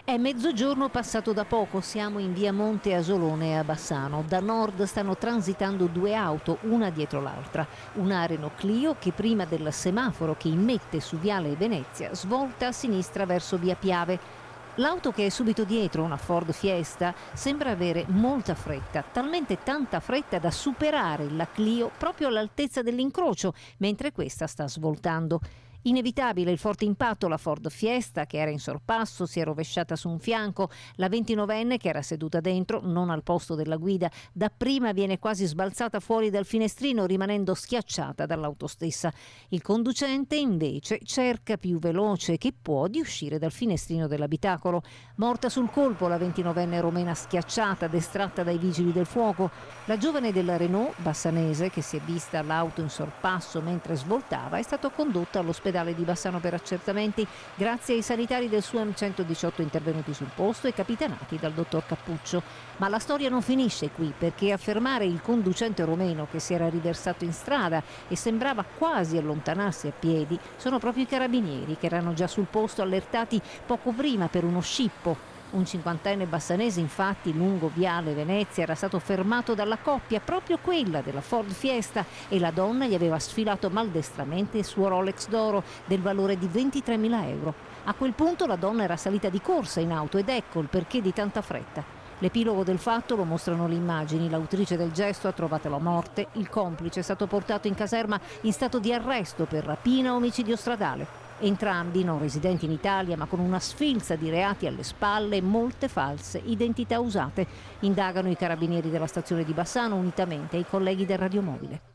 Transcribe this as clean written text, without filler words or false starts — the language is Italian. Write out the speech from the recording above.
È mezzogiorno passato da poco, siamo in via Monte Asolone a Bassano. Da nord stanno transitando due auto, una dietro l'altra. Una Renault Clio che prima del semaforo che immette su viale Venezia svolta a sinistra verso via Piave. L'auto che è subito dietro, una Ford Fiesta, sembra avere molta fretta, talmente tanta fretta da superare la Clio proprio all'altezza dell'incrocio, mentre questa sta svoltando. Inevitabile il forte impatto, la Ford Fiesta, che era in sorpasso, si è rovesciata su un fianco. La 29enne, che era seduta dentro, non al posto della guida, dapprima viene quasi sbalzata fuori dal finestrino, rimanendo schiacciata dall'auto stessa. Il conducente, invece, cerca più veloce che può di uscire dal finestrino dell'abitacolo. Morta sul colpo la 29enne romena, schiacciata ed estratta dai vigili del fuoco. La giovane della Renault, bassanese, che si è vista l'auto in sorpasso mentre svoltava, è stata condotta all'ospedale di Bassano per accertamenti, grazie ai sanitari del SUEM 118 intervenuti sul posto e capitanati dal dottor Cappuccio. Ma la storia non finisce qui, perché a fermare il conducente romeno, che si era riversato in strada e sembrava quasi allontanarsi a piedi, sono proprio i carabinieri, che erano già sul posto allertati poco prima per uno scippo. Un cinquantenne bassanese, infatti, lungo viale Venezia, era stato fermato dalla coppia, proprio quella della Ford Fiesta, e la donna gli aveva sfilato maldestramente il suo Rolex d'oro del valore di 23.000 euro. A quel punto la donna era salita di corsa in auto ed ecco il perché di tanta fretta. L'epilogo del fatto lo mostrano le immagini. L'autrice del gesto ha trovato la morte, il complice è stato portato in caserma in stato di arresto per rapina e omicidio stradale. Entrambi non residenti in Italia, ma con una sfilza di reati alle spalle e molte false identità usate. Indagano i carabinieri della stazione di Bassano unitamente ai colleghi del radiomobile.